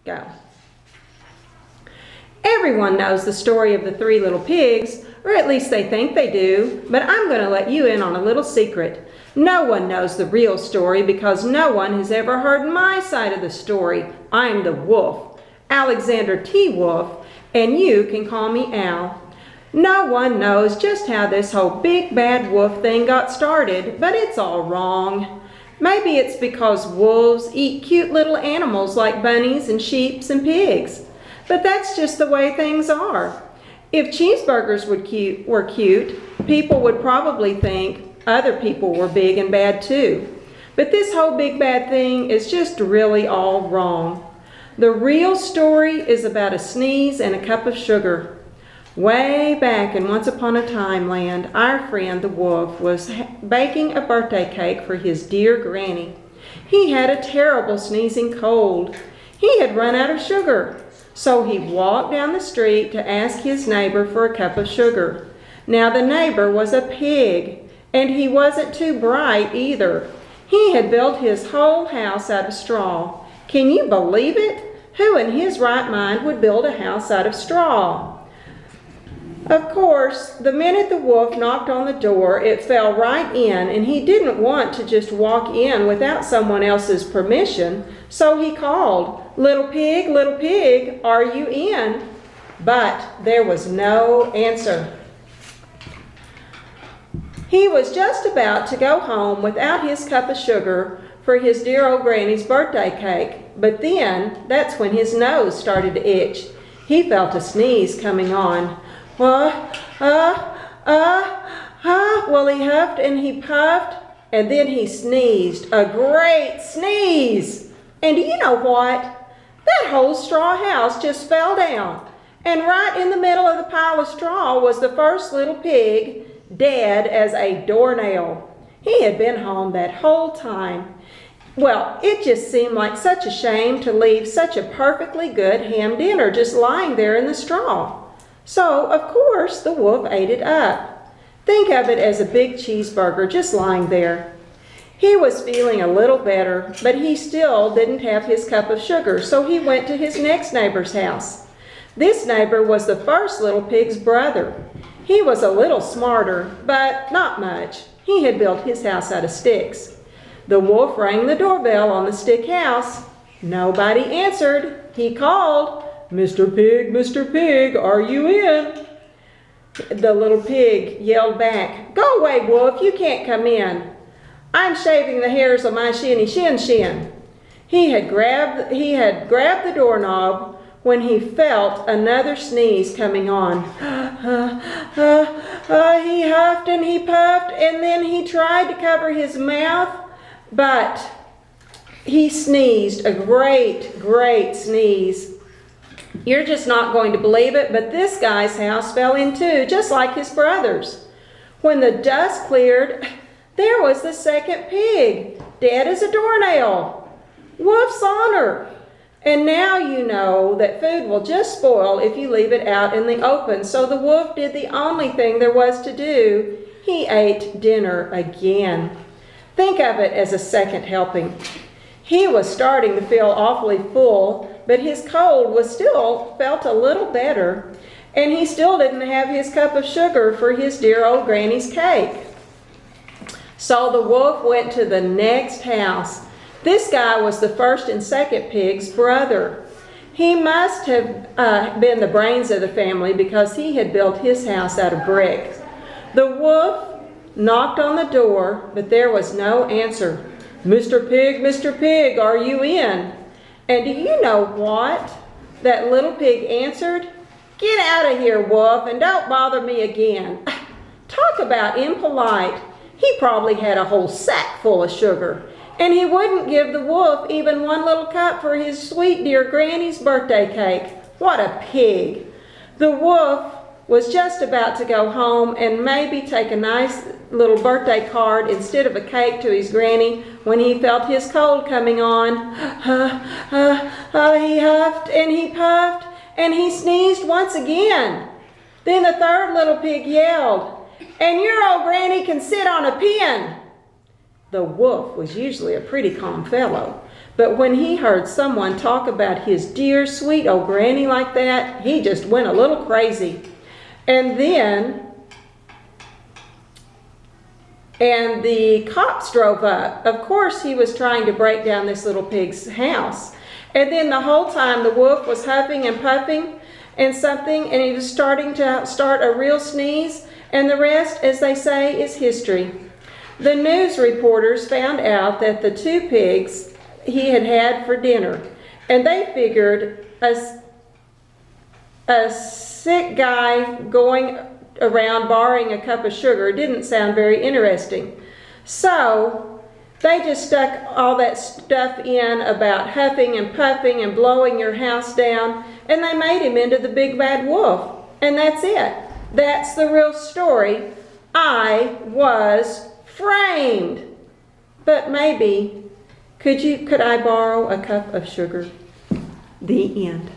Go. Everyone knows the story of the three little pigs, or at least they think they do, but I'm going to let you in on a little secret. No one knows the real story because no one has ever heard my side of the story. I'm the wolf, Alexander T. Wolf, and you can call me Al. No one knows just how this whole big bad wolf thing got started, but it's all wrong. Maybe it's because wolves eat cute little animals like bunnies and sheep and pigs. But that's just the way things are. If cheeseburgers were cute, people would probably think other people were big and bad too. But this whole big bad thing is just really all wrong. The real story is about a sneeze and a cup of sugar. Way back in Once Upon a Time land, our friend the wolf was baking a birthday cake for his dear granny. He had a terrible sneezing cold. He had run out of sugar. So he walked down the street to ask his neighbor for a cup of sugar. Now the neighbor was a pig, and he wasn't too bright either. He had built his whole house out of straw. Can you believe it? Who in his right mind would build a house out of straw? Of course, the minute the wolf knocked on the door, it fell right in, and he didn't want to just walk in without someone else's permission, so he called, little pig, are you in?" But there was no answer. He was just about to go home without his cup of sugar for his dear old granny's birthday cake, but then that's when his nose started to itch. He felt a sneeze coming on. Well, he huffed and he puffed, and then he sneezed, a great sneeze. And do you know what? That whole straw house just fell down. And right in the middle of the pile of straw was the first little pig, dead as a doornail. He had been home that whole time. Well, it just seemed like such a shame to leave such a perfectly good ham dinner just lying there in the straw. So, of course, the wolf ate it up. Think of it as a big cheeseburger just lying there. He was feeling a little better, but he still didn't have his cup of sugar, so he went to his next neighbor's house. This neighbor was the first little pig's brother. He was a little smarter, but not much. He had built his house out of sticks. The wolf rang the doorbell on the stick house. Nobody answered. He called, Mr. Pig, are you in?" The little pig yelled back, "Go away, wolf, you can't come in. I'm shaving the hairs of my shinny shin. He had grabbed the doorknob when he felt another sneeze coming on. He huffed and he puffed, and then he tried to cover his mouth, but he sneezed a great sneeze. You're just not going to believe it, but this guy's house fell in too, just like his brother's. When the dust cleared, there was the second pig, dead as a doornail. Wolf's honor. And now you know that food will just spoil if you leave it out in the open, so the wolf did the only thing there was to do. He ate dinner again. Think of it as a second helping. He was starting to feel awfully full, but his cold was still felt a little better, and he still didn't have his cup of sugar for his dear old granny's cake. So the wolf went to the next house. This guy was the first and second pig's brother. He must have been the brains of the family because he had built his house out of bricks. The wolf knocked on the door, but there was no answer. Mr. Pig, are you in?" And do you know what? That little pig answered, "Get out of here, wolf, and don't bother me again." Talk about impolite. He probably had a whole sack full of sugar, and he wouldn't give the wolf even one little cup for his sweet dear granny's birthday cake. What a pig. The wolf was just about to go home and maybe take a nice little birthday card instead of a cake to his granny when he felt his cold coming on. He huffed and he puffed and he sneezed once again. Then the third little pig yelled, "And your old granny can sit on a pin." The wolf was usually a pretty calm fellow, But when he heard someone talk about his dear, sweet old granny like that, he just went a little crazy. And the cops drove up. Of course, he was trying to break down this little pig's house. And then the whole time the wolf was huffing and puffing and something, and he was starting to start a real sneeze. And the rest, as they say, is history. The news reporters found out that the 2 pigs he had for dinner, and they figured a sick guy going around borrowing a cup of sugar didn't sound very interesting. So they just stuck all that stuff in about huffing and puffing and blowing your house down, and they made him into the big bad wolf. And that's it. That's the real story. I was framed. But maybe, could I borrow a cup of sugar? The end.